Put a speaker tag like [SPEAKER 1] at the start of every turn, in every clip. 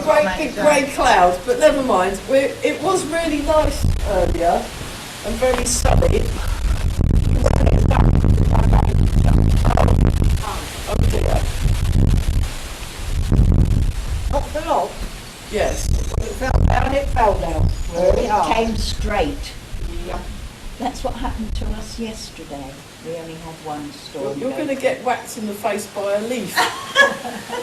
[SPEAKER 1] a great big grey cloud, but never mind. It was really nice earlier and very sunny. Oh dear.
[SPEAKER 2] Not the lot.
[SPEAKER 1] Yes.
[SPEAKER 2] It fell down. Really
[SPEAKER 3] It
[SPEAKER 2] hard.
[SPEAKER 3] came straight.
[SPEAKER 2] Yeah.
[SPEAKER 3] That's what happened to us yesterday. We only had one storm.
[SPEAKER 1] You're going to get whacked in the face by a leaf.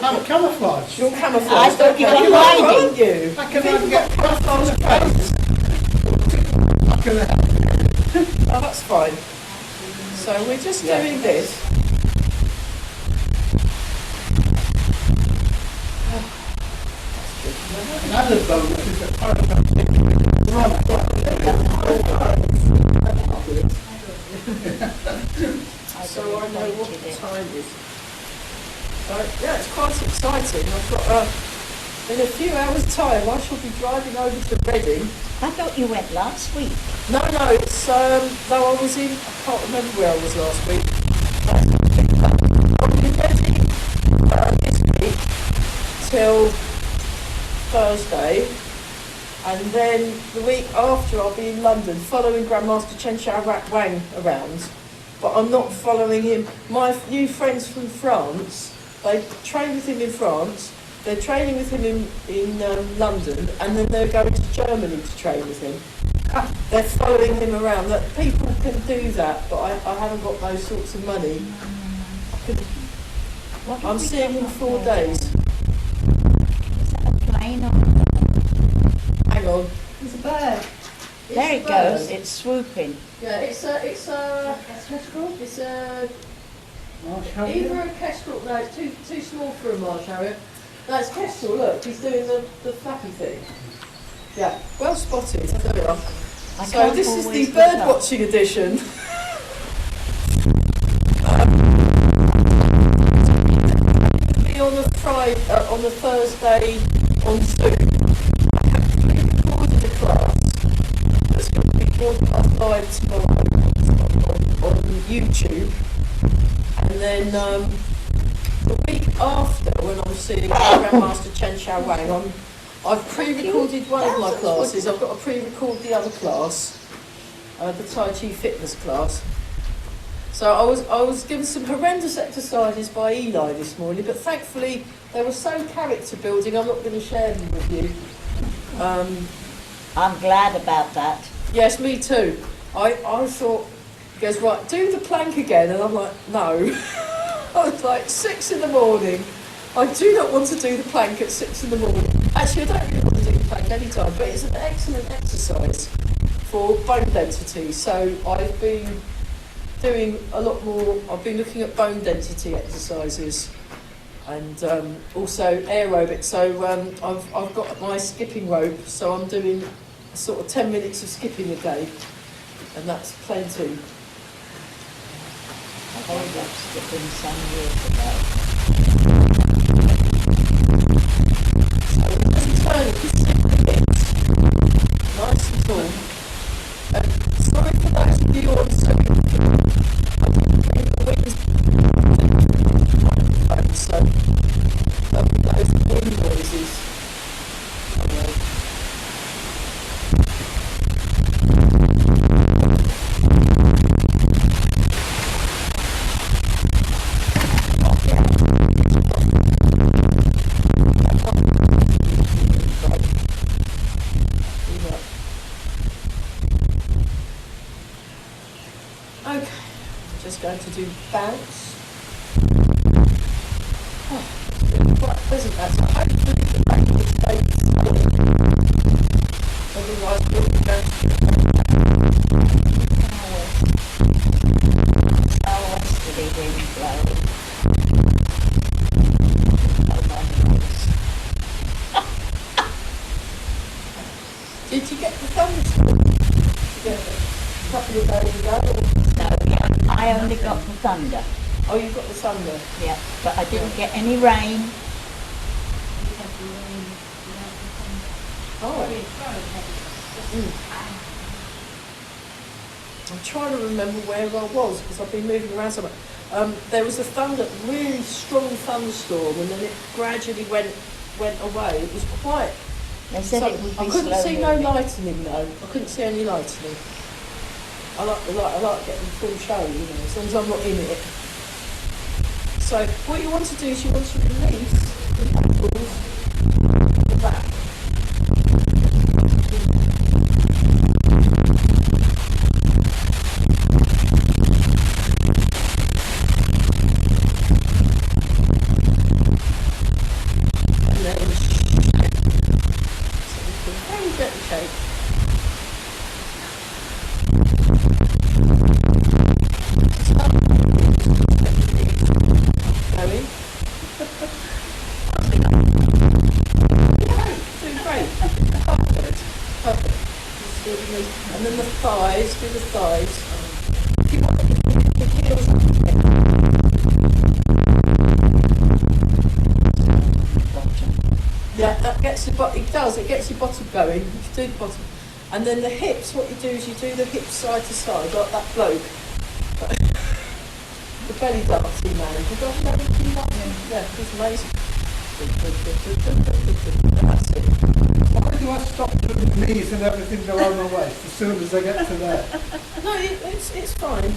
[SPEAKER 4] I'm camouflage.
[SPEAKER 1] You're camouflaged.
[SPEAKER 3] I thought you were
[SPEAKER 1] Okay,
[SPEAKER 3] hiding.
[SPEAKER 1] aren't you?
[SPEAKER 4] I
[SPEAKER 1] You've
[SPEAKER 4] can
[SPEAKER 1] even
[SPEAKER 4] get
[SPEAKER 1] got camouflage clothes.
[SPEAKER 4] I can
[SPEAKER 1] Oh, that's fine. So we're just doing this.
[SPEAKER 4] Another bonus is that parapet
[SPEAKER 1] So I know what the time is. So yeah, it's quite exciting. I've got in a few hours' time I shall be driving over to Reading.
[SPEAKER 3] I thought you went last week.
[SPEAKER 1] No, it's though I was in. I can't remember where I was last week. I'll be Reading this week till Thursday, and then the week after I'll be in London following Grandmaster Chen Xiao Wang around, but I'm not following him. My new friends from France, they train with him in France, they're training with him in London, and then they're going to Germany to train with him. They're following him around. That people can do that, but I haven't got those sorts of money.
[SPEAKER 3] What did
[SPEAKER 1] I'm
[SPEAKER 3] we
[SPEAKER 1] seeing
[SPEAKER 3] get
[SPEAKER 1] him
[SPEAKER 3] up
[SPEAKER 1] 4
[SPEAKER 3] there?
[SPEAKER 1] days.
[SPEAKER 3] Is that a plane or...
[SPEAKER 1] Hang on.
[SPEAKER 2] It's a bird.
[SPEAKER 3] There it goes. It's swooping.
[SPEAKER 1] Yeah, it's a either a kestrel. No, it's too small for a marsh harrier. That's kestrel. Look, he's doing the flappy thing. Yeah, well spotted. There we are.
[SPEAKER 3] I
[SPEAKER 1] So
[SPEAKER 3] can't
[SPEAKER 1] this is the
[SPEAKER 3] always look
[SPEAKER 1] bird
[SPEAKER 3] up.
[SPEAKER 1] watching edition. Be on a Friday, on a Thursday on Zoom. I have pre-recorded a class that's going to be broadcast live tomorrow on YouTube, and then the week after, when I'm seeing Grandmaster Chen Xiao Wang, I've pre-recorded one of my classes. I've got to pre-record the other class, the Tai Chi fitness class. So I was given some horrendous exercises by Eli this morning, but thankfully they were so character building. I'm not going to share them with you.
[SPEAKER 3] I'm glad about that.
[SPEAKER 1] Yes, me too. I thought, he goes, right, do the plank again, and I'm like, no. I was like 6 in the morning. I do not want to do the plank at 6 in the morning. Actually, I don't really want to do the plank anytime, but it's an excellent exercise for bone density. So I've been doing a lot more. I've been looking at bone density exercises and also aerobic. So I've got my skipping rope, so I'm doing sort of 10 minutes of skipping a day, and that's plenty.
[SPEAKER 3] I gave up skipping some years ago.
[SPEAKER 1] So just turn it to 6 minutes, nice and tall. Sorry for those of you on Zoom. I didn't bring the wings microphone, so those wind noises. Okay, I'm just going to do bounce. Oh, it's really quite pleasant that. So hopefully the back will stay steady. Otherwise we'll be going
[SPEAKER 3] Southwesterly wind blowing. Oh my nose.
[SPEAKER 1] Did you get the thunderstorm? Did you get it a couple of days ago?
[SPEAKER 3] No, yeah, I only got the thunder.
[SPEAKER 1] Oh, you got the thunder.
[SPEAKER 3] Yeah, but I didn't get any rain.
[SPEAKER 1] Oh. I'm trying to remember where I was because I've been moving around so much. There was a really strong thunderstorm, and then it gradually went went away. It was quite.
[SPEAKER 3] They said
[SPEAKER 1] So
[SPEAKER 3] it would be
[SPEAKER 1] I couldn't
[SPEAKER 3] slow
[SPEAKER 1] see no
[SPEAKER 3] moving.
[SPEAKER 1] lightening though. I couldn't see any lightening. I like getting full show, you know, as long as I'm not in it. So what you want to do is you want to release the knuckles at the back. And then shake. So you can very gently shake. Going. Doing great. Perfect. Perfect. Just do the knees. And then the thighs, do the thighs. If you want the heels up a bit. Yeah, that gets your bottom, it does, it gets your bottom going. You do the bottom. And then the hips, what you do is you do the hips side to side, like that bloke. The belly dancing man. Have you got a belly dancing? Yeah, he's amazing. That's it.
[SPEAKER 4] Why do I stop doing the knees and everything go on my waist as soon as I get to there?
[SPEAKER 1] No, it's fine.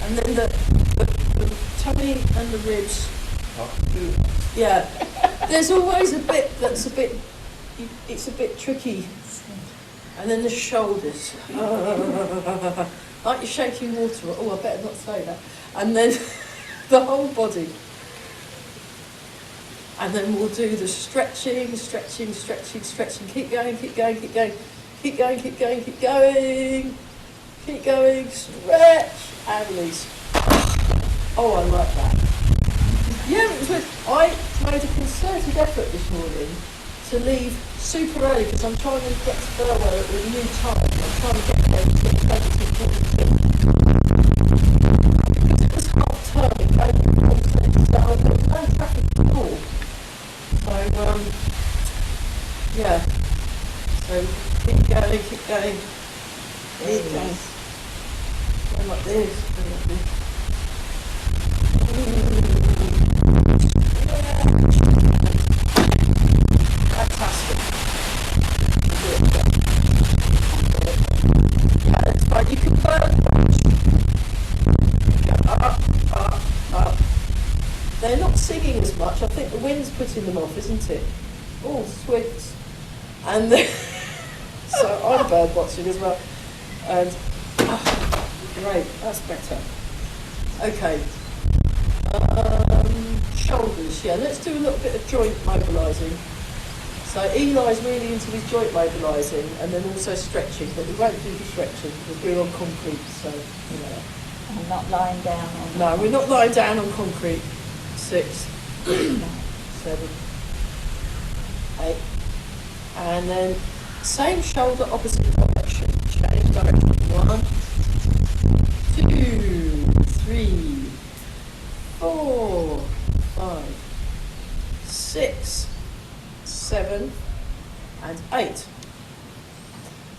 [SPEAKER 1] And then the tummy and the ribs. Yeah. There's always a bit that's it's a bit tricky. And then the shoulders. Like you're shaking water. Oh, I better not say that. And then the whole body. And then we'll do the stretching, stretching, stretching, stretching. Keep going, keep going, keep going. Keep going, keep going, keep going. Keep going, stretch, and release. Oh, I like that. Yeah, it was good. I made a concerted effort this morning to leave super early because I'm trying to get to Burwell at a new time. I'm trying to get there to 20 because it was half term, it came from so there was no traffic at all. So, yeah. So, keep going, keep going. Keep going. Going like this, going like this. Fantastic. Yeah, that's fine. You can bird watch. Go up. They're not singing as much. I think the wind's putting them off, isn't it? Oh, swifts. And then, so I'm bird watching as well. And great, that's better. Okay. Shoulders, yeah, let's do a little bit of joint mobilising. So Eli's really into his joint mobilising and then also stretching, but we won't do the stretching because we're on concrete, so, you know.
[SPEAKER 3] I'm not lying down on
[SPEAKER 1] No, we're not lying down on concrete. 6, 7, 8. And then same shoulder, opposite direction. Change direction. 1, 2, 3, 4, 5, 6, 7, and 8.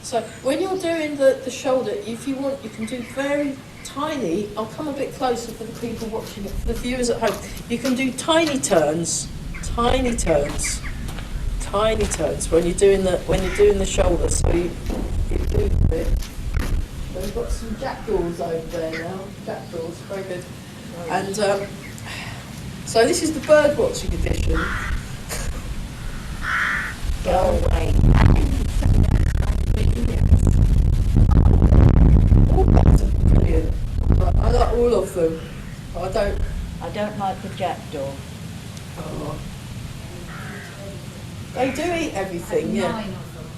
[SPEAKER 1] So when you're doing the shoulder, if you want, you can do very tiny. I'll come a bit closer for the people watching it, for the viewers at home. You can do tiny turns when you're doing the shoulder. So you do it. We've got some jackdaws over there now. Jackdaws, very good. And so this is the bird watching edition.
[SPEAKER 3] Go away.
[SPEAKER 1] Oh, that's brilliant. I like all of them.
[SPEAKER 3] I don't like the jackdaw.
[SPEAKER 1] Oh. They do eat everything, yeah.
[SPEAKER 2] 9 of them.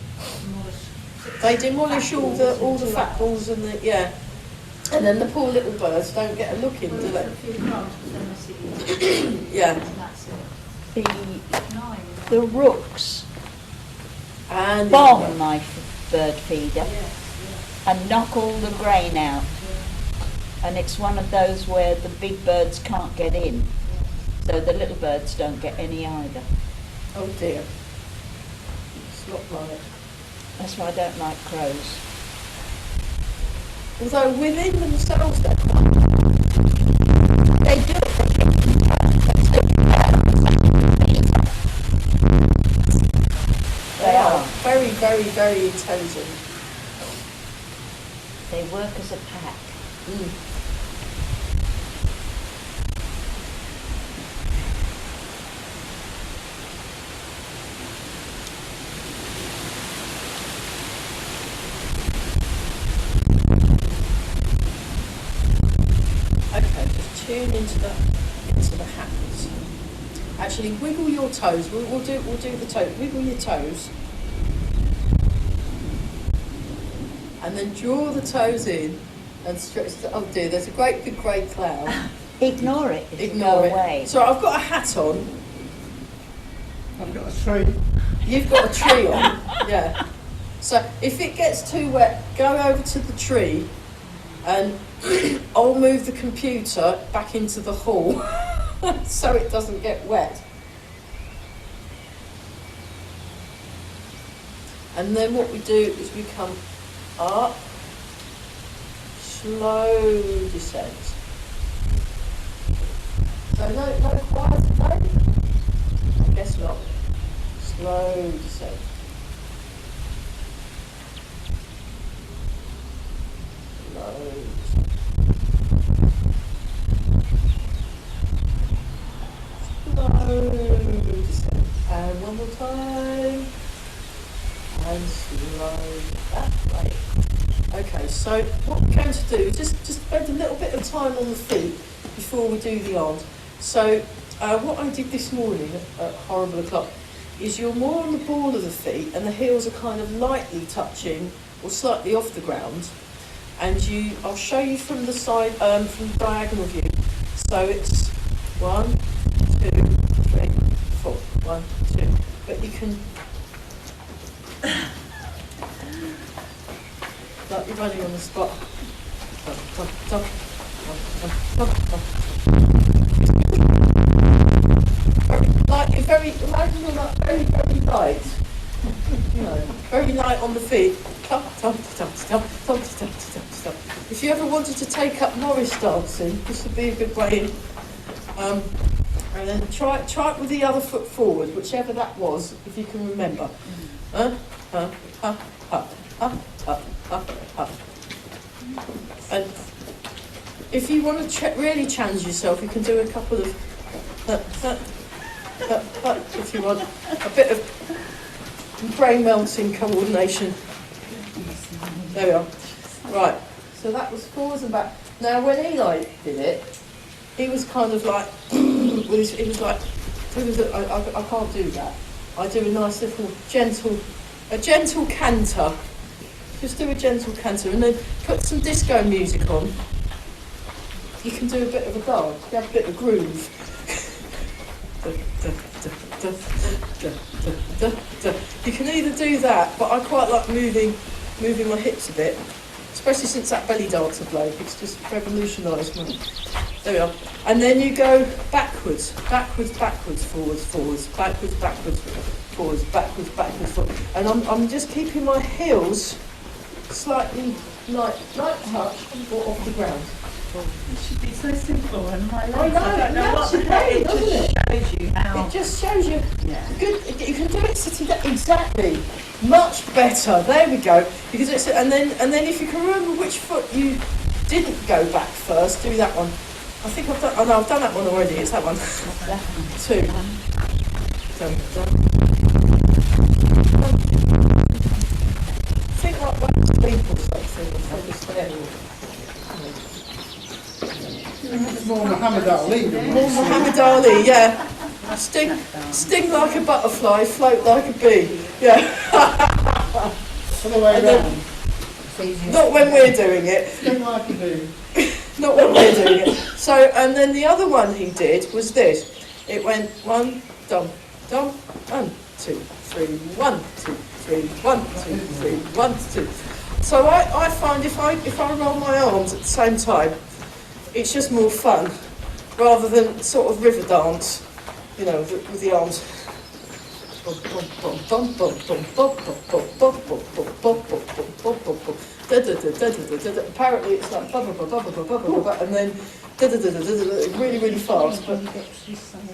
[SPEAKER 1] They demolish all the fat balls and the and then the poor little birds don't get a look in, do they? Yeah.
[SPEAKER 3] The rooks
[SPEAKER 1] And
[SPEAKER 3] bomb my bird feeder and knock all the grain out. And it's one of those where the big birds can't get in, so the little birds don't get any either.
[SPEAKER 1] oh dear. It's not right.
[SPEAKER 3] That's why I don't like crows.
[SPEAKER 1] Although within themselves they're quite.
[SPEAKER 3] They do it for chicken.
[SPEAKER 1] very intelligent.
[SPEAKER 3] They work as a pack.
[SPEAKER 1] Mm. Okay, just tune into the happens. Actually, wiggle your toes. We'll do the toe. Wiggle your toes, and then draw the toes in and stretch. Oh dear, there's a great big grey cloud.
[SPEAKER 3] Ignore it.
[SPEAKER 1] Ignore it.
[SPEAKER 3] Away.
[SPEAKER 1] So I've got a hat on.
[SPEAKER 4] I've got a tree.
[SPEAKER 1] You've got a tree on. Yeah. So if it gets too wet, go over to the tree, and I'll move the computer back into the hall so it doesn't get wet. And then what we do is we come up, slow descent. So no quiet today? I guess not. Slow descent. Slow descent. Slow descent. And one more time. And slow that way. Okay, so what we're going to do is just spend a little bit of time on the feet before we do the arms. So what I did this morning at horrible o'clock is you're more on the ball of the feet and the heels are kind of lightly touching or slightly off the ground. And I'll show you from the side, from the diagonal view. So it's 1, 2, 3, 4, 1, 2. But you can, like you're running on the spot. Like you're imagine you're like very light. You know, very light on the feet. If you ever wanted to take up Morris dancing, this would be a good way in. And then try it with the other foot forward, whichever that was, if you can remember. And if you want to really challenge yourself, you can do a couple of if you want a bit of brain melting coordination. There we are. Right, so that was forwards and back. Now when Eli did it, he was kind of like, he was like, I can't do that. I do a nice little gentle canter. Just do a gentle canter and then put some disco music on. You can do a bit of a dance, you have a bit of groove. You can either do that, but I quite like moving my hips a bit, especially since that belly dancer bloke. It's just revolutionised me. There we are. And then you go backwards, forwards, backwards, forwards, backwards, forwards, backwards. And I'm just keeping my heels slightly light touch or off the ground.
[SPEAKER 2] It should be so simple and my legs,
[SPEAKER 1] I know,
[SPEAKER 2] I don't know what
[SPEAKER 1] it doesn't it?
[SPEAKER 2] shows you how.
[SPEAKER 1] It just shows you.
[SPEAKER 2] Yeah.
[SPEAKER 1] Good. You can do it sitting down. Exactly. Much better. There we go. Because it's and then if you can remember which foot you didn't go back first, do that one. I think I've done. Oh no, I've done that one already. It's that one. 2. Done. Think like one sleep or something. Or just there.
[SPEAKER 4] More Muhammad Ali.
[SPEAKER 1] More Muhammad Ali, yeah. Sting like a butterfly, float like a bee. Yeah.
[SPEAKER 4] Other way around.
[SPEAKER 1] Not when we're doing it.
[SPEAKER 4] Sting like a bee.
[SPEAKER 1] Not when we're doing it. So, and then the other one he did was this. It went 1, dum, 1, 2, 3, 1, 2, 3, 1, 2, 3, 1, 2. So I find if I roll my arms at the same time, it's just more fun, rather than sort of river dance, you know, with the arms. Apparently it's like and then really, really fast. But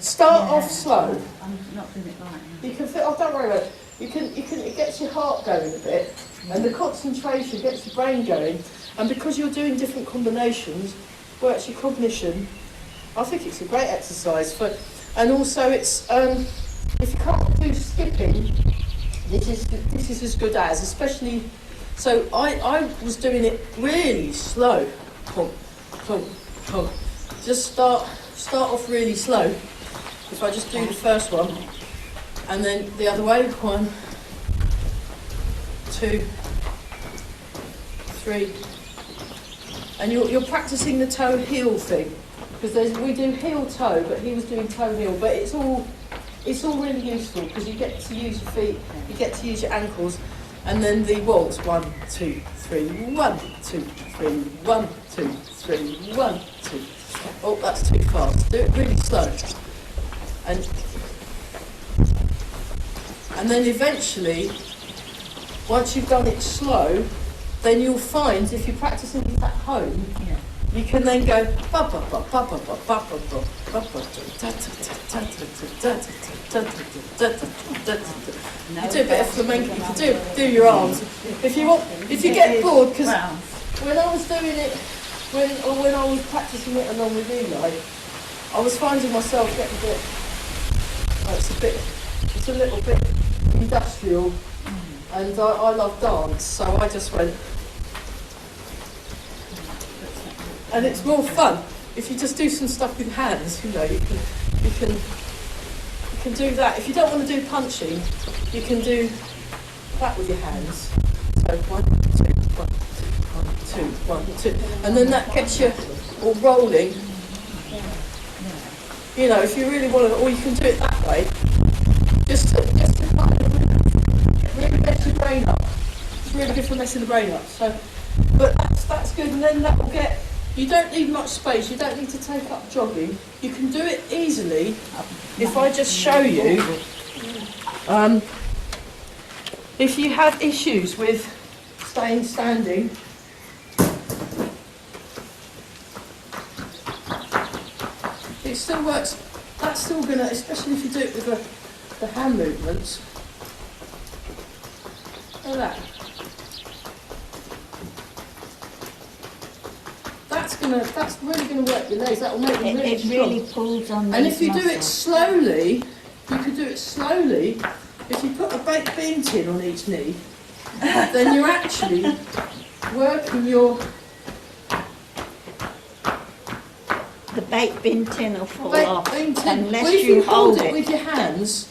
[SPEAKER 1] start off slow.
[SPEAKER 2] I'm not doing it right now.
[SPEAKER 1] You can fit. Oh, don't worry about it. it gets your heart going a bit, and the concentration gets your brain going, and because you're doing different combinations, works your cognition. I think it's a great exercise for, and also it's if you can't do skipping, this is as good as, especially. So I was doing it really slow, plonk, plonk, plonk. Just start off really slow. If I just do the first one, and then the other way, 1, 2, 3, and you're practicing the toe heel thing, because we do heel toe, but he was doing toe heel, but it's all really useful because you get to use your feet, you get to use your ankles, and then the waltz 1, 2, 3, 1, 2, 3, 1, 2, 3, 1, 2. Oh, that's too fast. Do it really slow, and then eventually, once you've done it slow, then you'll find if you're practicing it at home, you can then go ba ba ba ba ba ba ba ba ba ba ba da da da da da da. You do a bit of flamenco. You can do your arms if you want. If you get bored, because when I was doing it, when I was practicing it along with Eli, I was finding myself getting a bit. It's a little bit industrial, and I love dance, so I just went. And it's more fun if you just do some stuff with hands. You know, you can do that. If you don't want to do punching, you can do that with your hands. So 1, 2, 1, 1, 2, 1, 2, and then that gets you all rolling. You know, if you really want to, or you can do it that way. Just to kind of really mess your brain up. It's really good for messing the brain up. So, but that's good, and then that will get. You don't need much space. You don't need to take up jogging. You can do it easily. If I just show you, if you have issues with staying standing, it still works. That's still gonna, especially if you do it with the hand movements. Look at that. That's really gonna work your legs. That will make them really strong.
[SPEAKER 3] It really pulls on these
[SPEAKER 1] And if you do it
[SPEAKER 3] muscles.
[SPEAKER 1] slowly, you could do it slowly. If you put a baked bean tin on each knee, then you're actually working your.
[SPEAKER 3] The baked bin tin will fall
[SPEAKER 1] Baked
[SPEAKER 3] off
[SPEAKER 1] bean tin.
[SPEAKER 3] unless
[SPEAKER 1] Well, if
[SPEAKER 3] you
[SPEAKER 1] hold
[SPEAKER 3] hold
[SPEAKER 1] it with your hands,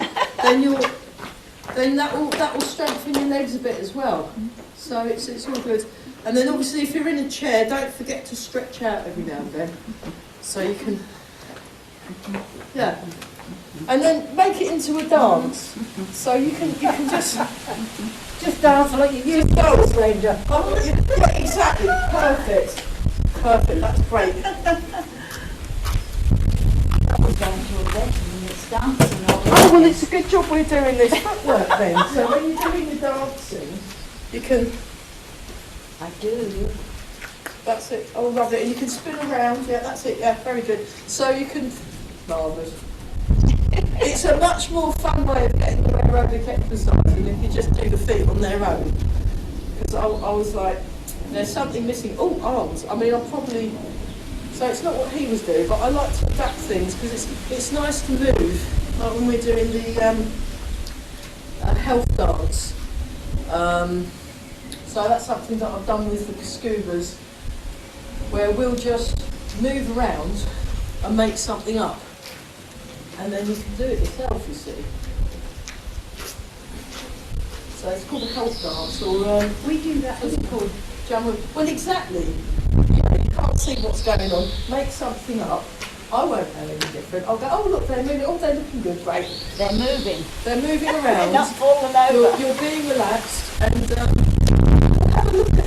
[SPEAKER 1] then that will strengthen your legs a bit as well. So it's all good. And then obviously if you're in a chair, don't forget to stretch out every now and then. So you can, yeah. And then make it into a dance. So you can just
[SPEAKER 2] dance like you used to dance, Ranger.
[SPEAKER 1] Oh, yeah, exactly. Perfect. That's great.
[SPEAKER 3] That was going to a wedding and it's dancing all
[SPEAKER 1] Oh, well, it's a good job we're doing this footwork then. So when you're doing the dancing, you can.
[SPEAKER 3] I do.
[SPEAKER 1] That's it. Oh, love it. And you can spin around. Yeah, that's it. Yeah, very good. So you can. Marvellous. It's a much more fun way of getting your aerobic exercise than if you just do the feet on their own. Because I was like, there's something missing. Oh, arms. I mean, I'll probably. So it's not what he was doing, but I like to adapt things because it's nice to move. Like when we're doing the health dance. So that's something that I've done with the scubas, where we'll just move around and make something up. And then you can do it yourself, you see. So it's called a health dance, or
[SPEAKER 2] We do that.
[SPEAKER 1] what's it called? Jam. Well, exactly. You know, you can't see what's going on. Make something up. I won't know any different. I'll go, oh look, they're moving. Oh, they're looking good. Great.
[SPEAKER 3] They're moving.
[SPEAKER 1] They're moving
[SPEAKER 3] They're
[SPEAKER 1] around.
[SPEAKER 3] not falling over.
[SPEAKER 1] You're being relaxed, and have a look at.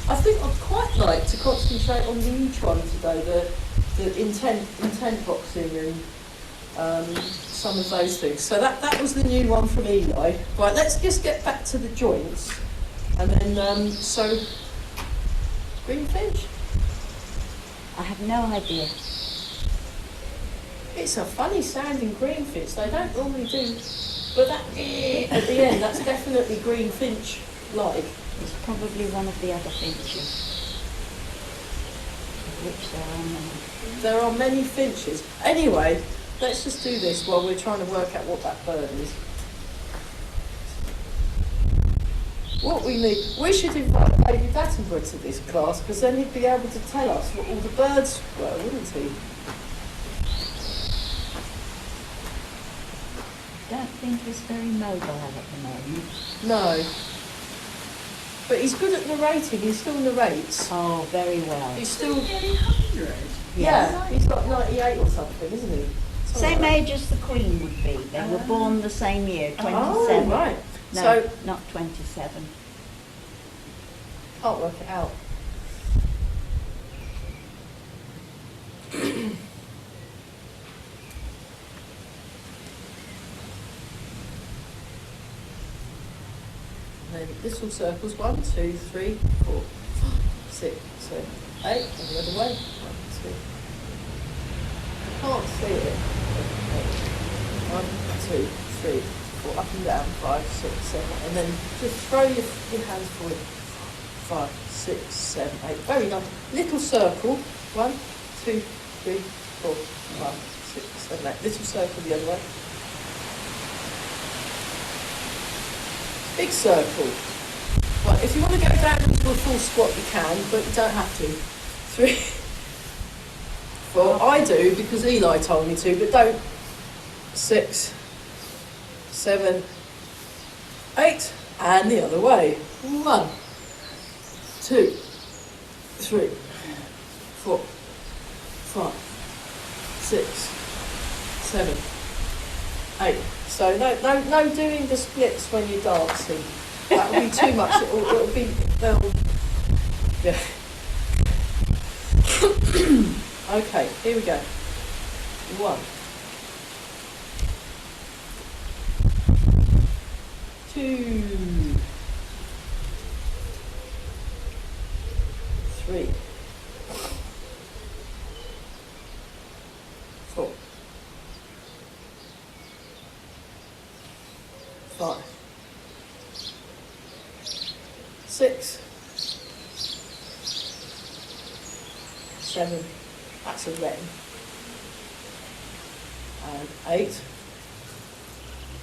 [SPEAKER 1] I think I'd quite like to concentrate on the Yiquan today, the intent boxing and some of those things. So that was the new one from Eli. Right, let's just get back to the joints, and then so greenfish.
[SPEAKER 3] I have no idea.
[SPEAKER 1] It's a funny sounding greenfish. They don't normally do But that at the end, that's definitely green finch like.
[SPEAKER 3] It's probably one of the other finches, of which there are many.
[SPEAKER 1] There are many finches. Anyway, let's just do this while we're trying to work out what that bird is. What we need, we should invite David Attenborough to this class, because then he'd be able to tell us what all the birds were, wouldn't he?
[SPEAKER 3] I don't think he's very mobile at the moment.
[SPEAKER 1] No. But he's good at narrating, he still narrates.
[SPEAKER 3] Oh, very well.
[SPEAKER 1] He's still,
[SPEAKER 4] Nearly 100.
[SPEAKER 1] yeah, he's like 98 or something, isn't he? Something
[SPEAKER 3] Same
[SPEAKER 1] like
[SPEAKER 3] age as the Queen would be. They were born the same year,
[SPEAKER 1] that.
[SPEAKER 3] 27.
[SPEAKER 1] Oh, right.
[SPEAKER 3] No,
[SPEAKER 1] So,
[SPEAKER 3] not 27.
[SPEAKER 1] can't work it out. And then little circles, 1, 2, 3, 4, 5, 6, 7, 8, and the other way, 1, 2. I can't see it. 1, 2, 3, 4, up and down, 5, 6, 7, and then just throw your hands forward. 5, 6, 7, 8. Very nice. Little circle. 1, 2, 3, 4, 5, 6, 7, 8. Little circle the other way. Big circle. Right, if you want to go down into a full squat, you can, but you don't have to. 3, 4. I do because Eli told me to, but don't. 6, 7, 8, and the other way. 1, 2, 3, 4, 5, 6, 7, 8. So no doing the splits when you're dancing. That will be too much. It'll be yeah. Okay, here we go. 1, 2, 3, 4, 5, 6, 7, that's a wren, and 8,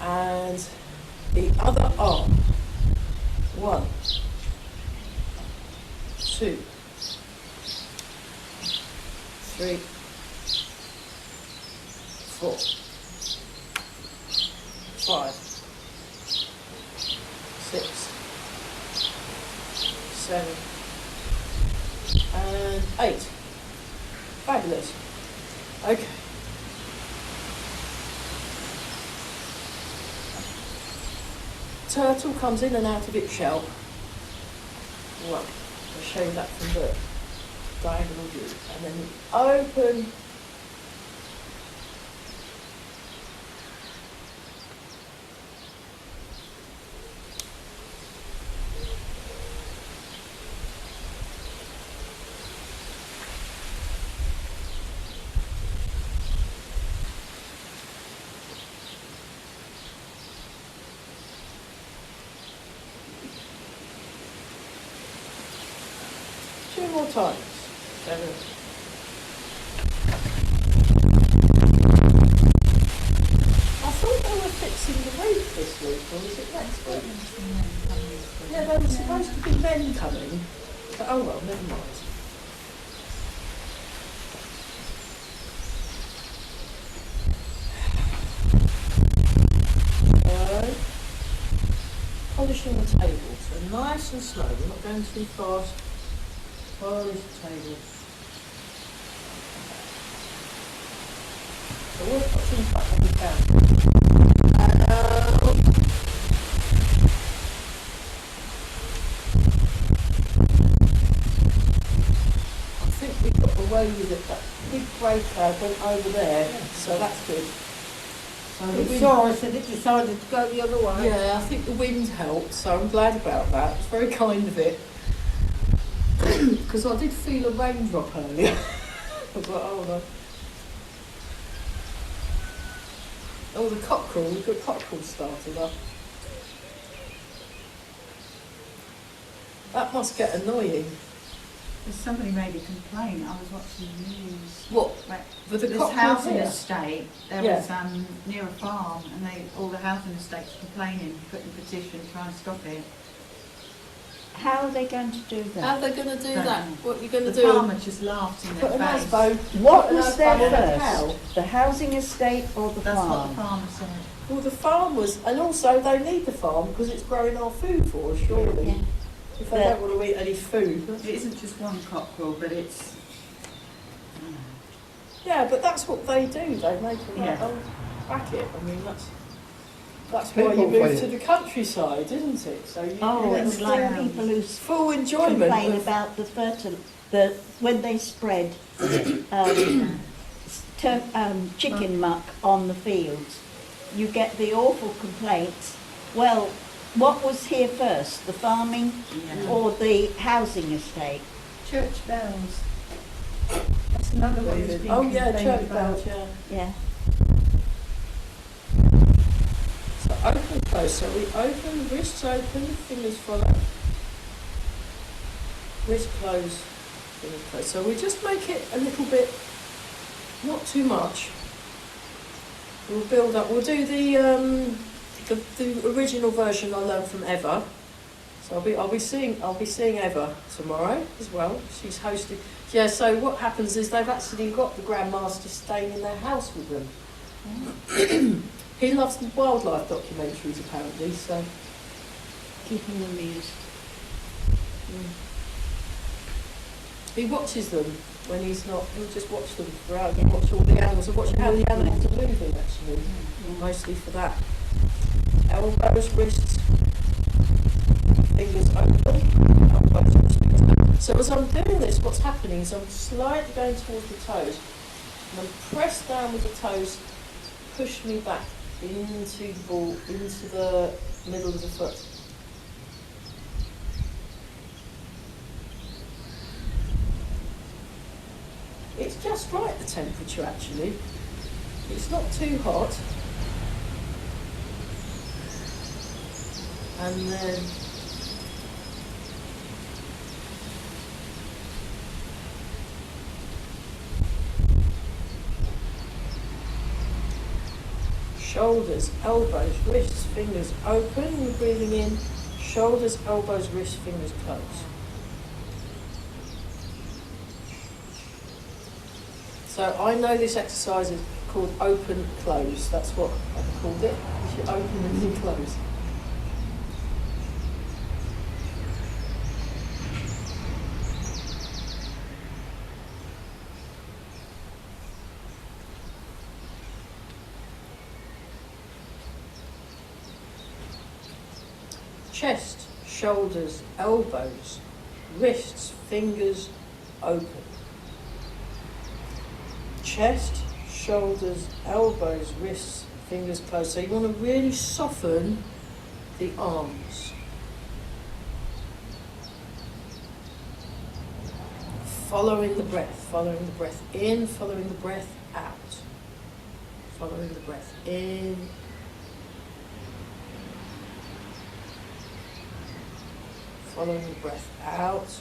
[SPEAKER 1] and the other arm. 1, 2, 3, 4, 5, 6, 7, and 8. Fabulous. Okay. Turtle comes in and out of its shell. Right. I'll show you that from the diagonal view. And then open. Two more times. 7. I thought they were fixing the roof this week, or was it next week? Yeah, there was supposed to be men coming. But oh well, never mind. Polishing the table, so nice and slow, we're not going too fast. Polish the table. So we'll put some back on the can. I think we got away with it. That big grey cloud went over there, so that's good. So the
[SPEAKER 2] It
[SPEAKER 1] wind-
[SPEAKER 2] saw us and it decided to go the other way.
[SPEAKER 1] Yeah, I think the wind helped, so I'm glad about that. It's very kind of it. Because I did feel a raindrop earlier. I was like, oh no. Oh, the cockerel, we've got cockerel started up. That must get annoying.
[SPEAKER 5] Somebody made a complaint. I was watching the news.
[SPEAKER 1] What?
[SPEAKER 5] Right.
[SPEAKER 1] For the
[SPEAKER 5] This
[SPEAKER 1] cockerel
[SPEAKER 5] housing
[SPEAKER 1] here?
[SPEAKER 5] estate, there
[SPEAKER 1] Yeah.
[SPEAKER 5] was near a farm, and all the housing estates complaining, putting a petition trying to stop it.
[SPEAKER 3] How are they going to do
[SPEAKER 1] How
[SPEAKER 3] that?
[SPEAKER 1] are they going to do
[SPEAKER 5] Don't
[SPEAKER 1] that?
[SPEAKER 5] know.
[SPEAKER 1] What are you going to
[SPEAKER 5] The
[SPEAKER 1] do?
[SPEAKER 5] farmer just laughed in
[SPEAKER 1] Put
[SPEAKER 5] their
[SPEAKER 1] an
[SPEAKER 5] face.
[SPEAKER 1] asbo.
[SPEAKER 3] What
[SPEAKER 1] Put an
[SPEAKER 3] was
[SPEAKER 1] asbo
[SPEAKER 3] there
[SPEAKER 1] on a cow.
[SPEAKER 3] first? The housing estate or the
[SPEAKER 5] That's what
[SPEAKER 3] farm?
[SPEAKER 5] the farmer said.
[SPEAKER 1] Well, the farmers, and also they need the farm because it's growing our food for us, surely.
[SPEAKER 3] Yeah.
[SPEAKER 1] If they don't want to eat any food.
[SPEAKER 5] It isn't just one cockerel, but it's.
[SPEAKER 1] Yeah, but that's what they do. They make a
[SPEAKER 5] Yeah.
[SPEAKER 1] own racket. I mean, that's why you
[SPEAKER 4] People
[SPEAKER 1] move
[SPEAKER 4] play
[SPEAKER 1] to
[SPEAKER 4] it.
[SPEAKER 1] the countryside, isn't it? So you
[SPEAKER 3] Oh,
[SPEAKER 1] get
[SPEAKER 3] it's
[SPEAKER 1] the
[SPEAKER 3] like
[SPEAKER 5] land.
[SPEAKER 3] people who
[SPEAKER 1] full enjoyment
[SPEAKER 3] complain
[SPEAKER 1] of
[SPEAKER 3] about when they spread chicken muck on the fields. You get the awful complaints. Well, what was here first, the farming
[SPEAKER 5] Yeah.
[SPEAKER 3] or the housing estate?
[SPEAKER 2] Church bells. That's another one that's been
[SPEAKER 1] oh yeah,
[SPEAKER 2] complained
[SPEAKER 1] church
[SPEAKER 2] about.
[SPEAKER 1] bells, yeah.
[SPEAKER 3] Yeah.
[SPEAKER 1] So open, close. So we open, wrists open, fingers follow. Wrist close, fingers close. So we just make it a little bit, not too much. We'll build up. We'll do the original version I learned from Eva. So I'll be seeing Eva tomorrow as well. She's hosting. Yeah. So what happens is they've actually got the Grandmaster staying in their house with them. He loves wildlife documentaries apparently. So
[SPEAKER 3] Keep him amused.
[SPEAKER 1] he watches them when he's not. He'll just watch them throughout. He'll watch all the animals and watch how the animals are moving actually. Mostly for that. Elbows, wrists, fingers open, elbows, wrists, fingers open. So as I'm doing this, what's happening is I'm slightly going towards the toes, and I'm pressed down with the toes, push me back into the ball, into the middle of the foot. It's just right, the temperature actually. It's not too hot. And then shoulders, elbows, wrists, fingers open. You're breathing in. Shoulders, elbows, wrists, fingers close. So I know this exercise is called open close. That's what I called it. You should open and then close. Chest, shoulders, elbows, wrists, fingers open. Chest, shoulders, elbows, wrists, fingers closed. So you want to really soften the arms. Following the breath in, following the breath out. Following the breath in. Following the breath out.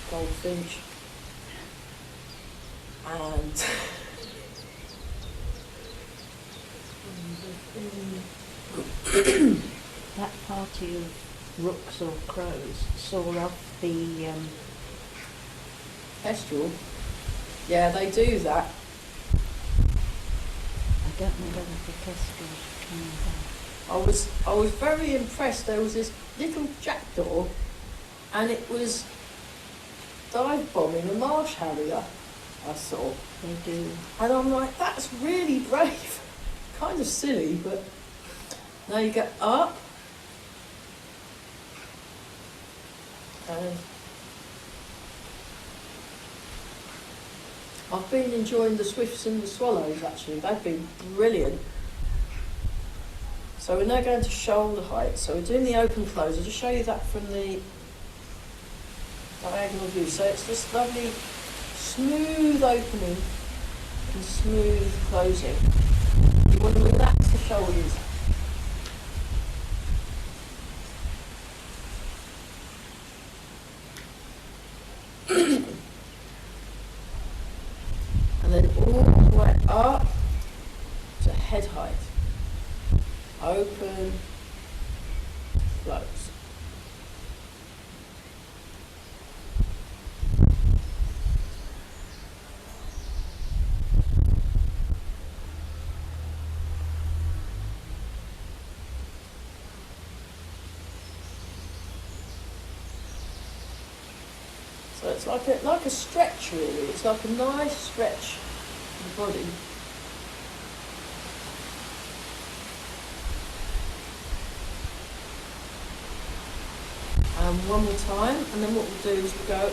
[SPEAKER 1] Goldfinch and
[SPEAKER 3] That party of rooks or crows saw off the
[SPEAKER 1] kestrel. Yeah, they do that.
[SPEAKER 3] I don't know whether the kestrels are coming back.
[SPEAKER 1] I was very impressed. There was this little jackdaw, and it was dive bombing a marsh harrier. I saw,
[SPEAKER 3] They do.
[SPEAKER 1] and I'm like, that's really brave. kind of silly, but now you get up and I've been enjoying the swifts and the swallows actually. They've been brilliant. So we're now going to shoulder height. So we're doing the open close. I'll just show you that from the diagonal view. So it's this lovely smooth opening and smooth closing. You want to relax the shoulders. And then all the way up to head height. Open, close. So it's like a stretch really. It's like a nice stretch of the body. One more time, and then what we'll do is we'll go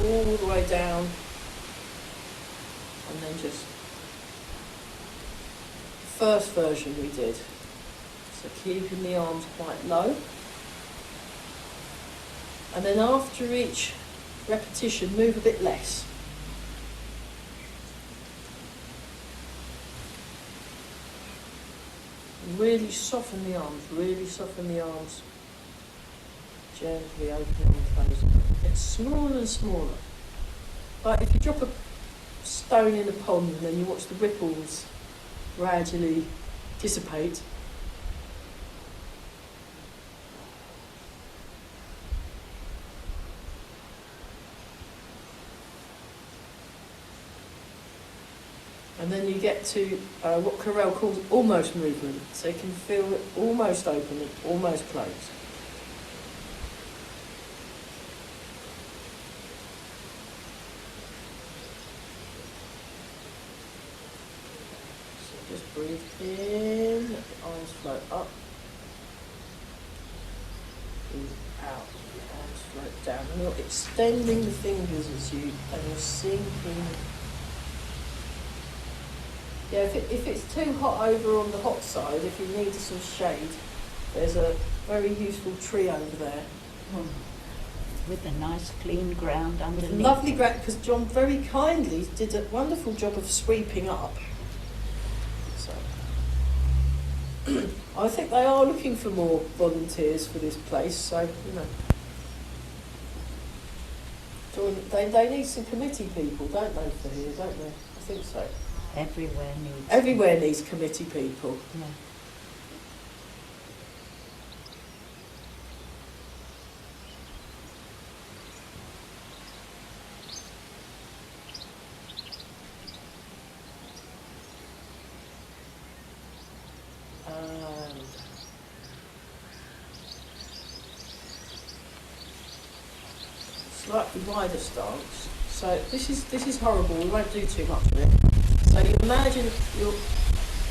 [SPEAKER 1] all the way down, and then just first version we did. So keeping the arms quite low. And then after each repetition, move a bit less. Really soften the arms, Gently opening and closing. It's smaller and smaller. Like if you drop a stone in a pond and then you watch the ripples gradually dissipate. And then you get to what Carell calls almost movement. So you can feel it almost open and almost close. So just breathe in, let the arms float up. Breathe out, the arms float down. And you're extending the fingers and you're sinking. Yeah, if it's too hot over on the hot side, if you need some shade, there's a very useful tree over there.
[SPEAKER 3] With a nice clean ground underneath.
[SPEAKER 1] Lovely ground, because John very kindly did a wonderful job of sweeping up. So, I think they are looking for more volunteers for this place, so, you know. John, they need some committee people, don't they, for here, don't they? I think so.
[SPEAKER 3] Everywhere
[SPEAKER 1] needs committee people.
[SPEAKER 3] Yeah.
[SPEAKER 1] Slightly wider stance. So this is horrible. We won't do too much of it. So you imagine you're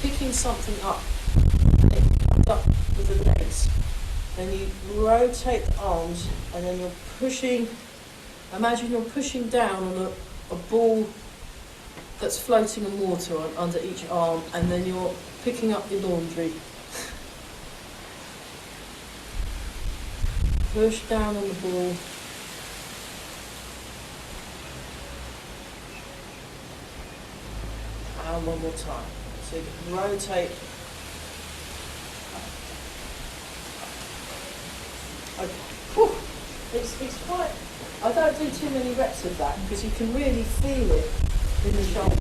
[SPEAKER 1] picking something up and it comes up with the legs. Then you rotate the arms and then you're pushing, imagine you're pushing down on a ball that's floating in water under each arm, and then you're picking up your laundry. Push down on the ball. And one more time. So you can rotate. Okay. Whew. It's quite, I don't do too many reps of that because you can really feel it in the shoulders.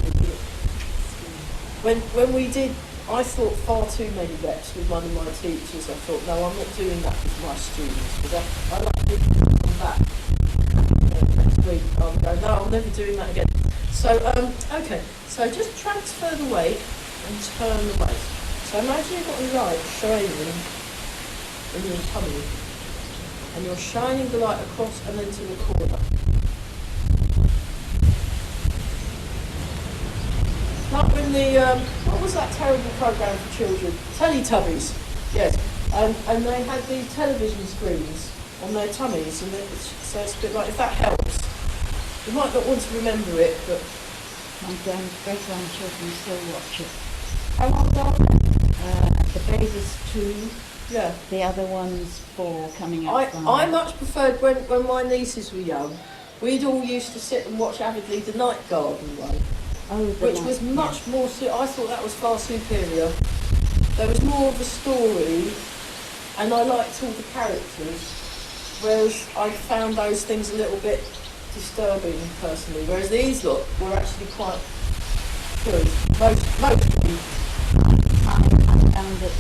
[SPEAKER 1] When we did, I thought far too many reps with one of my teachers. I thought, no, I'm not doing that with my students because I like people to come back next week. I'll go, no, I'm never doing that again. So, okay, so just transfer the weight and turn the weight. So imagine you've got a light shining in your tummy, and you're shining the light across and then to the corner. Start with when the, what was that terrible programme for children? Teletubbies, yes. And they had these television screens on their tummies, and so it's a bit like, if that helps. You might not want to remember it, but...
[SPEAKER 3] My great-grandchildren still watch it.
[SPEAKER 1] How old are they?
[SPEAKER 3] The baby's 2,
[SPEAKER 1] Yeah.
[SPEAKER 3] the other one's 4, coming up
[SPEAKER 1] I
[SPEAKER 3] 5.
[SPEAKER 1] much preferred when my nieces were young, we'd all used to sit and watch avidly the Night Garden one,
[SPEAKER 3] Oh, the
[SPEAKER 1] which
[SPEAKER 3] one,
[SPEAKER 1] was
[SPEAKER 3] yeah.
[SPEAKER 1] much more, I thought that was far superior. There was more of a story, and I liked all the characters, whereas I found those things a little bit disturbing personally, whereas these were actually quite good. Mostly,
[SPEAKER 3] I found that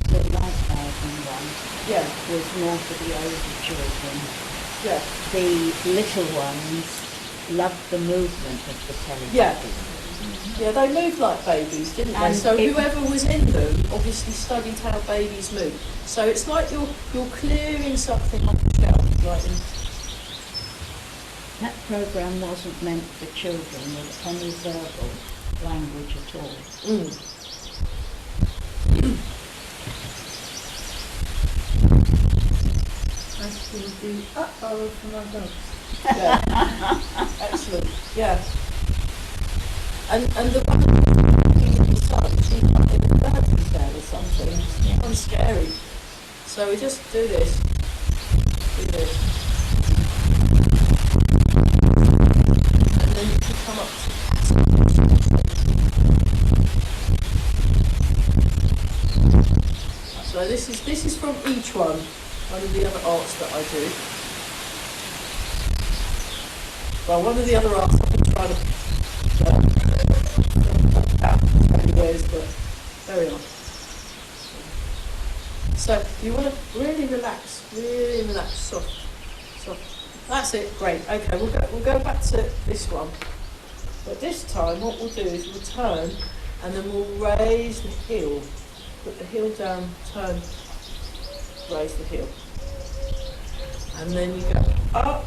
[SPEAKER 3] the Light Garden one
[SPEAKER 1] yeah,
[SPEAKER 3] was more for the older children.
[SPEAKER 1] yeah.
[SPEAKER 3] The little ones loved the movement of the Teletubbies.
[SPEAKER 1] Yeah. Yeah, they moved like babies, didn't they?
[SPEAKER 3] And
[SPEAKER 1] So
[SPEAKER 3] it-
[SPEAKER 1] whoever was in them obviously studied how babies move. So it's like you're clearing something off the shelf, like in,
[SPEAKER 3] That programme wasn't meant for children with any verbal language at all.
[SPEAKER 2] I still do uh-oh for my dogs.
[SPEAKER 1] yeah. Excellent, yeah. And the one in the sun, she's like in a bird's bed or something. It's kind of scary. So we just do this. And then you can come up to... So this is from Yiquan, one of the other arts that I do. Well, one of the other arts I've been trying to but there we are. So you want to really relax, soft. That's it, great. Okay, we'll go back to this one. But this time what we'll do is we'll turn and then we'll raise the heel. Put the heel down, turn, raise the heel. And then you go up,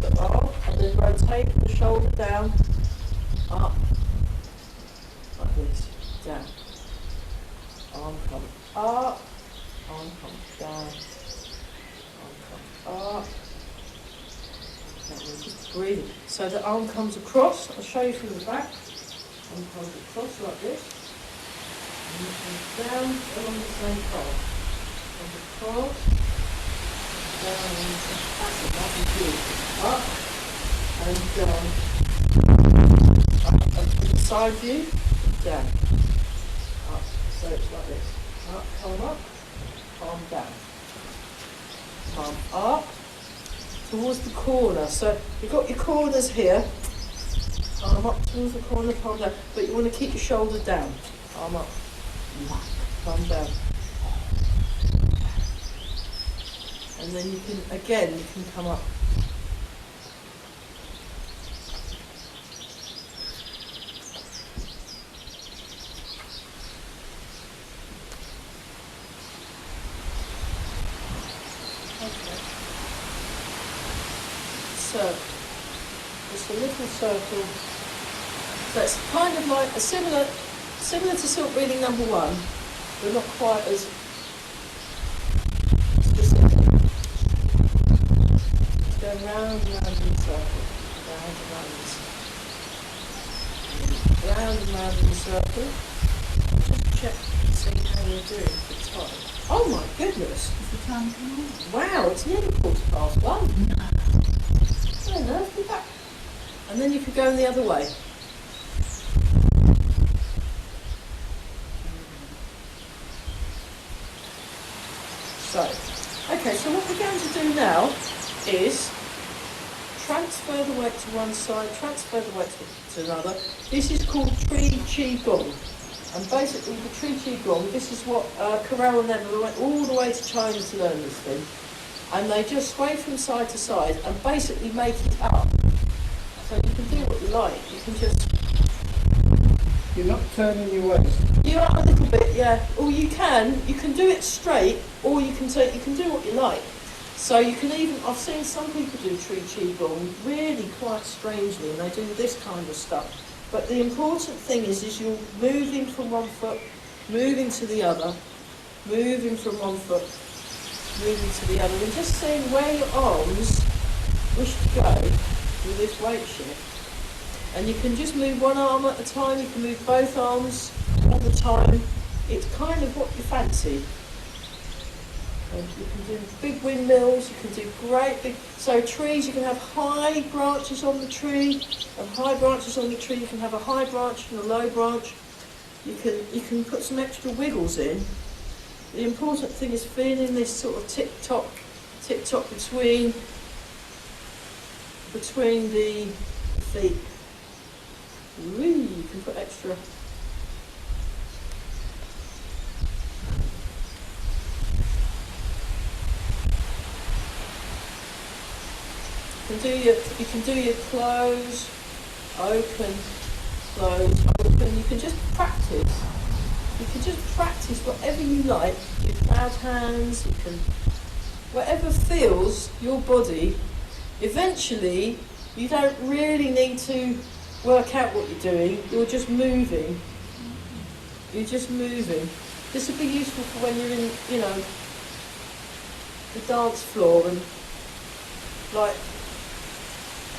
[SPEAKER 1] the arm, and then rotate the shoulder down, up, like this, down. Arm comes up, arm comes down, arm comes up. That was just breathing. So the arm comes across, I'll show you from the back. Arm comes across like this. And it comes down along the same path. Comes across, down, that's it, that'll be good. Up and down. Up and to the side view, down. Up. So it's like this. Up, palm up, palm down. Palm up towards the corner. So you've got your corners here. Palm up towards the corner, palm down. But you want to keep your shoulder down. Palm up, palm down. And then you can come up. So, just a little circle. So it's kind of like a similar to silk reading number 1, but not quite as specific. It's going round and round in a circle, round and round in a circle, round and round in a circle. Just check and see how you're doing for time. Oh my goodness!
[SPEAKER 5] Is the time coming on?
[SPEAKER 1] Wow, it's nearly 1:15. No, be back. And then you could go the other way. So, okay, so what we're going to do now is transfer the weight to one side, transfer the weight to another. This is called tree qi gong. And basically the tree qi gong, this is what Carell and them went all the way to China to learn this thing. And they just sway from side to side and basically make it up. So you can do what you like. You can just...
[SPEAKER 4] You're not turning your waist.
[SPEAKER 1] You are a little bit, yeah. Or you can do it straight, or you can do what you like. So you can even, I've seen some people do tree qigong really quite strangely, and they do this kind of stuff. But the important thing is you're moving from one foot, moving to the other, moving from one foot, moving to the other, and just seeing where your arms wish to go with this weight shift. And you can just move one arm at a time, you can move both arms all the time. It's kind of what you fancy. And you can do big windmills, you can do great big, so trees, you can have high branches on the tree, and high branches on the tree, you can have a high branch and a low branch. You can put some extra wiggles in. The important thing is feeling this sort of tick-tock between the feet. Whee, you can put extra. You can do your close, open, close, open. You can just practice. You can just practice whatever you like. Your cloud hands, you can, whatever feels your body. Eventually, you don't really need to work out what you're doing. You're just moving. You're just moving. This would be useful for when you're in, you know, the dance floor and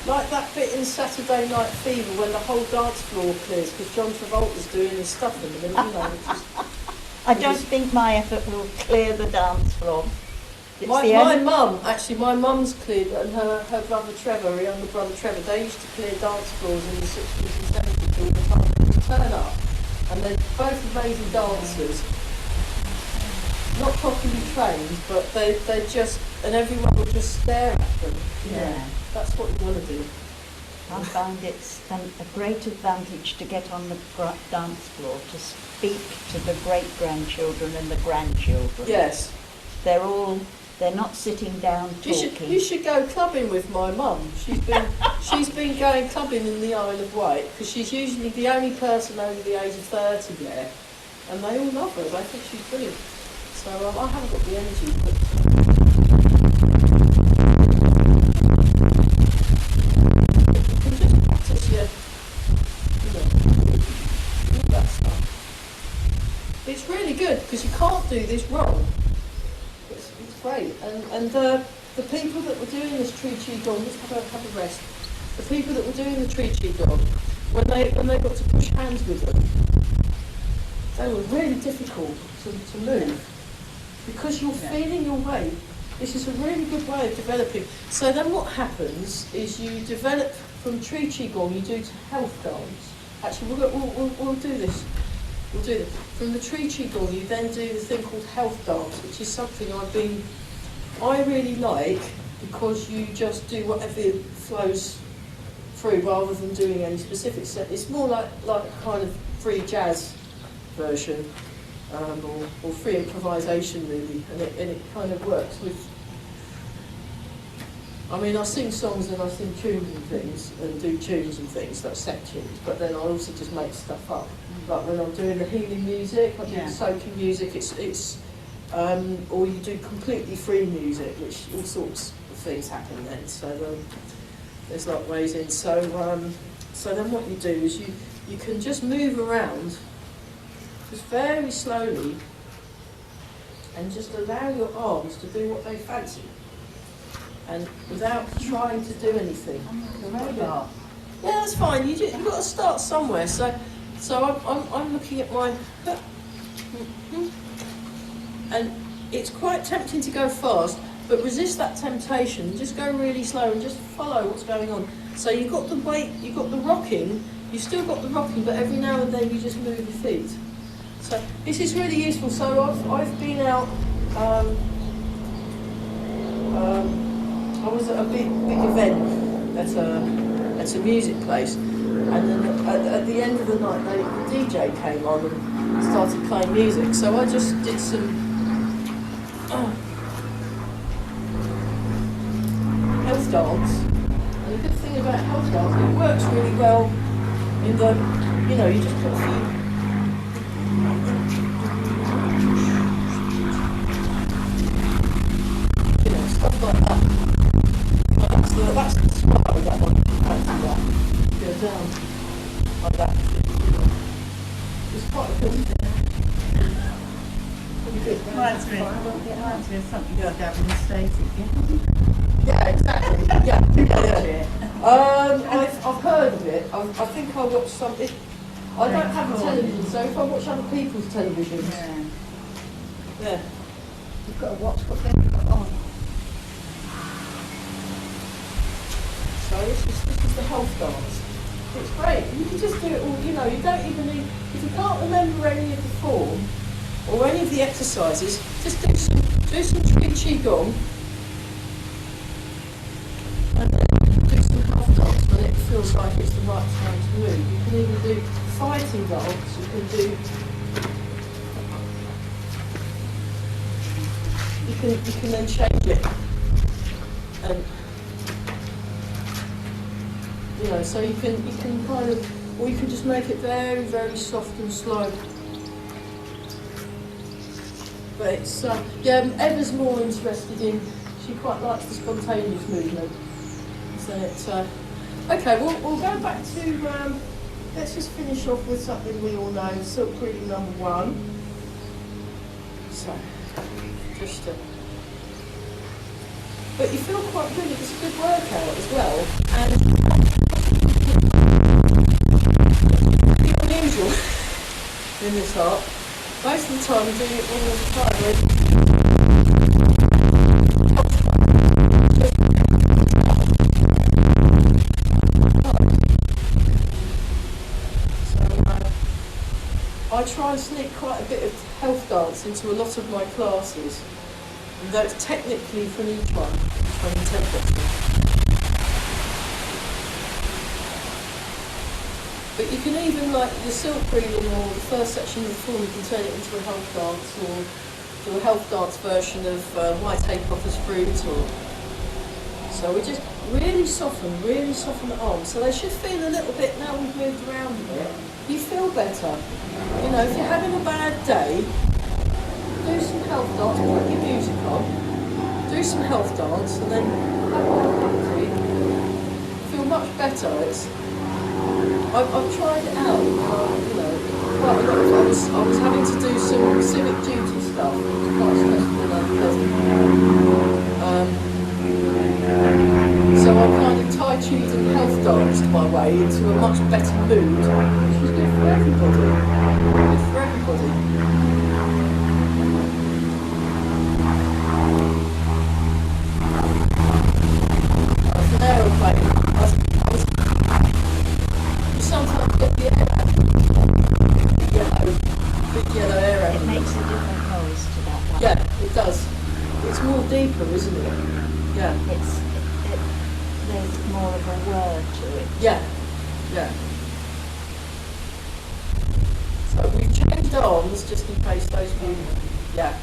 [SPEAKER 1] like that bit in Saturday Night Fever when the whole dance floor clears because John Travolta's doing his stuff in the middle, you know.
[SPEAKER 3] I don't think my effort will clear the dance floor.
[SPEAKER 1] My mum's cleared, and her brother Trevor, her younger brother Trevor, they used to clear dance floors in the 60s and 70s all the time. They just turn up, and they're both amazing dancers. Not properly trained, but they just, and everyone would just stare at them.
[SPEAKER 3] Yeah.
[SPEAKER 1] That's what you want to do.
[SPEAKER 3] I find it's a great advantage to get on the dance floor, to speak to the great-grandchildren and the grandchildren.
[SPEAKER 1] Yes.
[SPEAKER 3] They're not sitting down talking.
[SPEAKER 1] You should go clubbing with my mum. She's been going clubbing in the Isle of Wight because she's usually the only person over the age of 30 there, and they all love her. They think she's brilliant. So I haven't got the energy, but you can just practice all that stuff. It's really good because you can't do this wrong. It's great, and the people that were doing this tree qigong, let's have a rest. The people that were doing the tree qigong, when they got to push hands with them, they were really difficult to move because you're feeling your weight. This is a really good way of developing. So then what happens is you develop from tree qigong, you do to health dance. Actually, we'll do this. We'll do this. From the tree qigong, you then do the thing called health dance, which is something I really like because you just do whatever flows through rather than doing any specific set. It's more like a kind of free jazz version. Or free improvisation really, and it kind of works with. I mean, I sing songs and I sing tunes and things, and do tunes and things, like set tunes. But then I also just make stuff up. Like when I'm doing the healing music, I do the soaking music. It's or you do completely free music, which all sorts of things happen then. So there's like ways in. So then what you do is you can just move around. Just very slowly, and just allow your arms to do what they fancy, and without trying to do anything. Yeah, that's fine. You've got to start somewhere. So I'm looking at mine, and it's quite tempting to go fast, but resist that temptation. Just go really slow and just follow what's going on. So you've got the weight, you've got the rocking. You've still got the rocking, but every now and then you just move your feet. So this is really useful. So I've been out. I was at a big event at a music place, and then at the end of the night, the DJ came on and started playing music. So I just did some health dance. And the good thing about health dance, it works really well in the, you just put a few. Stuff like that. That's the spiral, that one. Fancy that. Go down like that.
[SPEAKER 5] Reminds me of something
[SPEAKER 1] Yeah.
[SPEAKER 5] to have in the States.
[SPEAKER 1] Yeah, exactly. Yeah. I've heard of it. I think I watched some. I don't have a television, so if I watch other people's televisions, yeah.
[SPEAKER 2] You've got to watch what they've got on.
[SPEAKER 1] So this is the health dance. It's great. You can just do it all. You know, you don't even need. If you can't remember any of the form or any of the exercises, just do some qigong. And then do some health dance when it feels like it's the right time to move. You can even do fighting dance. You can do. You can then change it. And you know, so you can kind of, or you can just make it very, very soft and slow. But it's yeah, Emma's more interested in. She quite likes the spontaneous movement. So it's okay. We'll go back to. Let's just finish off with something we all know. Silk reading number 1. So just. But you feel quite good. It's a good workout as well, and you're unusual in this art. Most of the time, you're doing it all the time. So I try and sneak quite a bit of health dance into a lot of my classes. And that's technically from Yiquan, from templates. But you can even, like the silk reading or the first section of the form, you can turn it into a health dance or do a health dance version of white apricot fruit. Or so we just really soften the arms. So they should feel a little bit, now we've moved around a bit, you feel better. You know, if you're having a bad day, do some health dance, put your music on, do some health dance, and then have a feel much better. I've tried it out, you know, quite a lot. I was having to do some civic duty stuff, which was quite stressful and unpleasant. So I kind of Tai Chi'd and health danced my way into a much better mood, which was good for everybody. Good for everybody. Aeroplane. You sometimes get the big yellow arrow.
[SPEAKER 3] It makes a different noise to that one.
[SPEAKER 1] Yeah, it does. It's more deeper, isn't it? Yeah.
[SPEAKER 3] There's more of a word to it.
[SPEAKER 1] Yeah. Yeah. So we've changed arms just in case those of you. Yeah.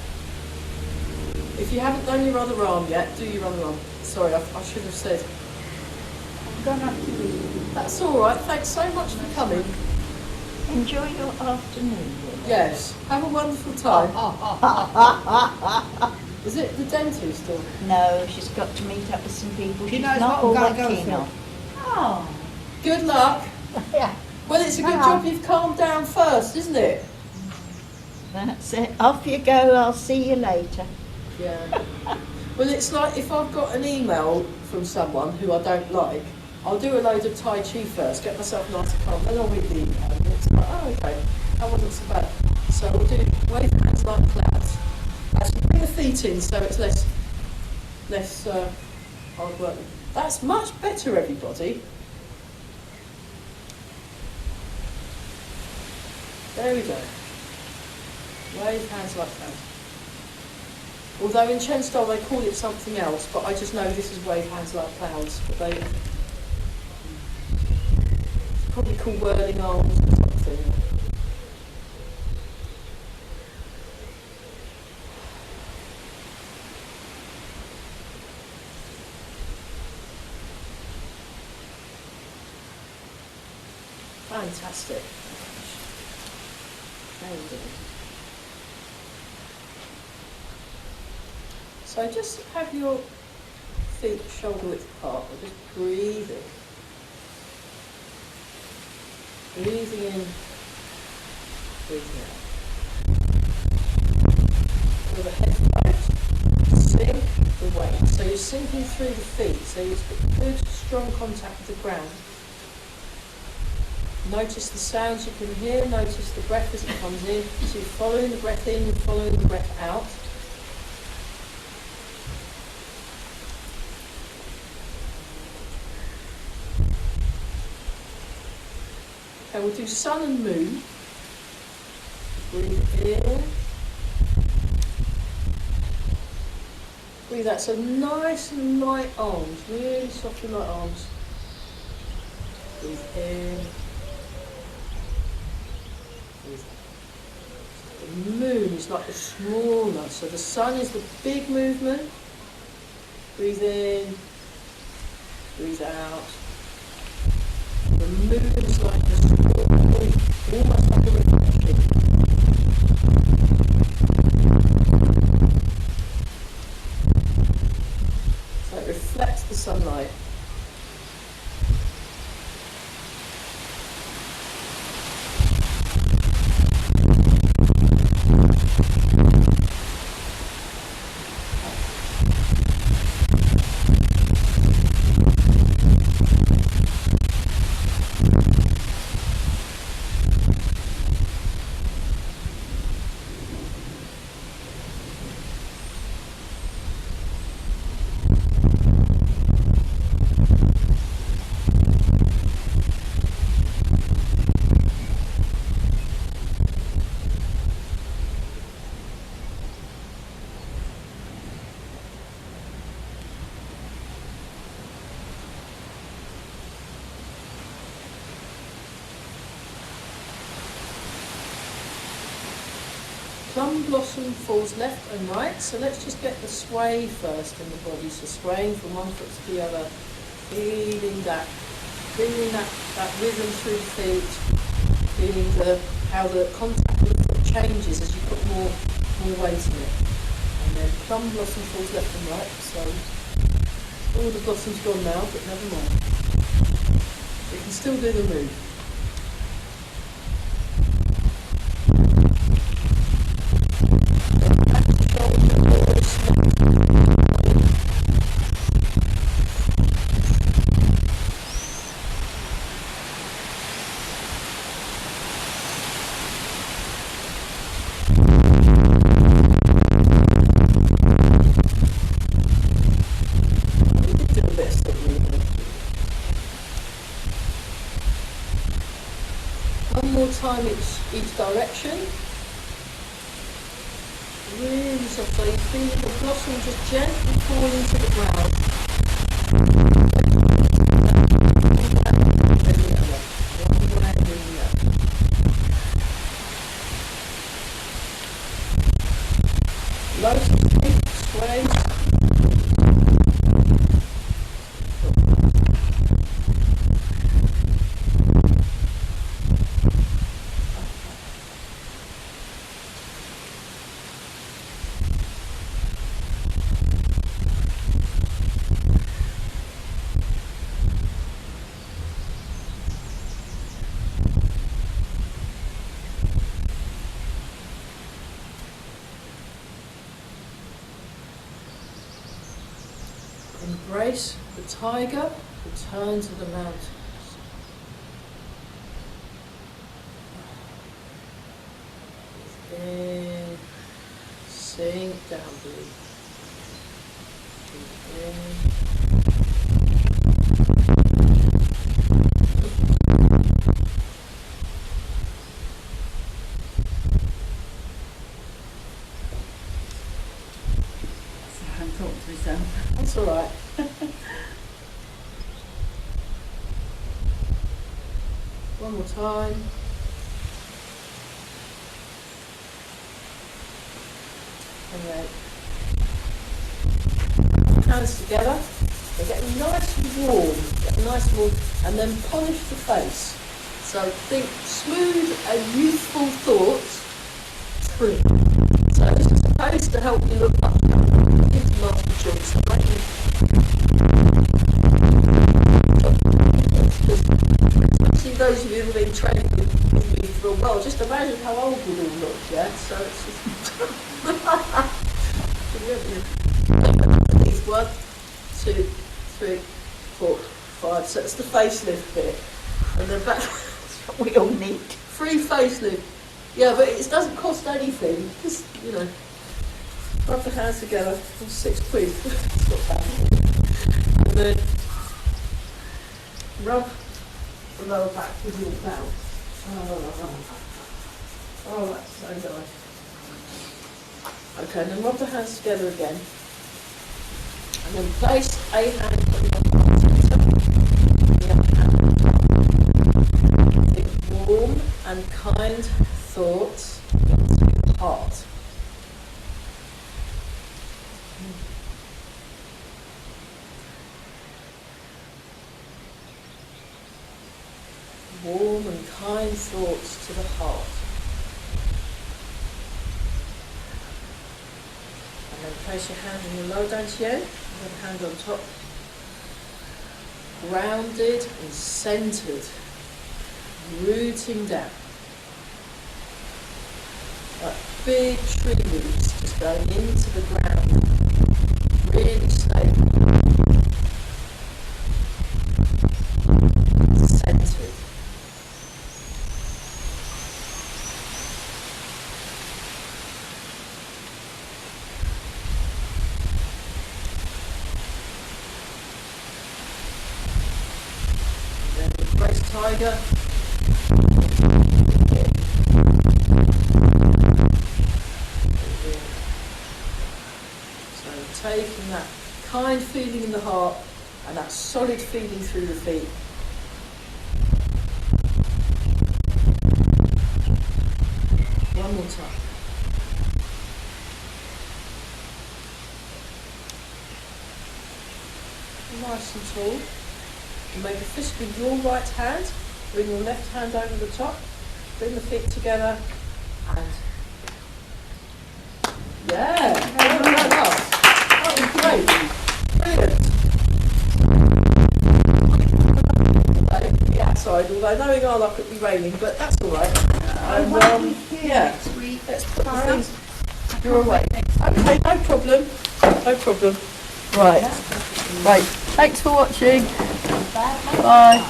[SPEAKER 1] If you haven't done your other arm yet, do your other arm. Sorry, I should have said.
[SPEAKER 2] I'm going to have to leave.
[SPEAKER 1] That's all right. Thanks so much for coming.
[SPEAKER 3] Enjoy your afternoon.
[SPEAKER 1] Yes. Have a wonderful time. Is it the dentist or?
[SPEAKER 3] No, she's got to meet up with some people
[SPEAKER 2] She
[SPEAKER 3] she's
[SPEAKER 2] knows
[SPEAKER 3] not
[SPEAKER 2] what
[SPEAKER 3] all
[SPEAKER 2] I'm
[SPEAKER 3] that
[SPEAKER 2] gonna
[SPEAKER 3] keen
[SPEAKER 2] go
[SPEAKER 3] on.
[SPEAKER 2] Oh.
[SPEAKER 1] Good luck.
[SPEAKER 2] Yeah.
[SPEAKER 1] Well, it's a good
[SPEAKER 2] Hang
[SPEAKER 1] job
[SPEAKER 2] on.
[SPEAKER 1] you've calmed down first, isn't it?
[SPEAKER 3] That's it. Off you go. I'll see you later.
[SPEAKER 1] Yeah. Well, it's like if I've got an email from someone who I don't like, I'll do a load of Tai Chi first, get myself nice and calm, then I'll read the email. And it's like, oh, okay, that wasn't so bad. So we'll do wave hands like clouds. Actually, bring the feet in so it's less hard work. That's much better, everybody. There we go. Wave hands like clouds. Although in Chen style they call it something else, but I just know this is wave hands like clouds. But they probably call whirling arms or something. Fantastic. Very good. So just have your feet shoulder width apart, or just breathing. Breathing in, breathing out. with a head float, sink the weight. So you're sinking through the feet, so you've got good, strong contact with the ground. Notice the sounds you can hear, notice the breath as it comes in. So you're following the breath in, you're following the breath out. Okay, we'll do sun and moon. Breathe in. Breathe out. So nice and light arms, really soft and light arms. Breathe in. Breathe out. The moon is like the smaller, so the sun is the big movement. Breathe in. Breathe out. The moon is like the small, almost like a reflection. So it reflects the sunlight. Plum blossom falls left and right, so let's just get the sway first in the body. So swaying from one foot to the other, feeling that rhythm through the feet, feeling how the contact with the foot changes as you put more weight in it. And then plum blossom falls left and right, so all the blossom's gone now, but never mind. You can still do the move. One more time each direction. Really soft, so you feel the blossom just gently fall into the ground. Lotus feet, sways. Embrace the tiger, return to the mountains. In, sink down, breathe. Breathe in.
[SPEAKER 5] I'm talking to myself.
[SPEAKER 1] That's all right. One more time. And then hands together. They get nice and warm, and then polish the face. So think smooth and youthful thoughts. So this is supposed to help you look much better. Into master joints. Especially those of you who've been training with me for a while, just imagine how old we all look, yeah? So it's just 3, 4, 5. So that's the facelift bit. And then back,
[SPEAKER 3] We all need.
[SPEAKER 1] free facelift. Yeah, but it doesn't cost anything. Just, you know, rub the hands together for £6. It's not bad. And then rub the lower back with your belt. Oh, that's so nice. Okay, then rub the hands together again. And then place a hand on your heart centre, the other hand on top. Think warm and kind thoughts into your heart. Warm and kind thoughts to the heart. And then place your hand on your lower dantian, and then hand on top. Grounded and centred, rooting down. Like big tree roots just going into the ground, really stable. Centred. And then embrace tiger. So taking that kind feeling in the heart and that solid feeling through the feet. One more time. Nice and tall. And make a fist with your right hand. Bring your left hand over the top. Bring the feet together and yeah, that was great. Brilliant. The outside, although knowing our luck it would be raining, but that's all right. And yeah, let's put the things. You're away. Okay, no problem. No problem. Right. Right. Thanks for watching. Bye.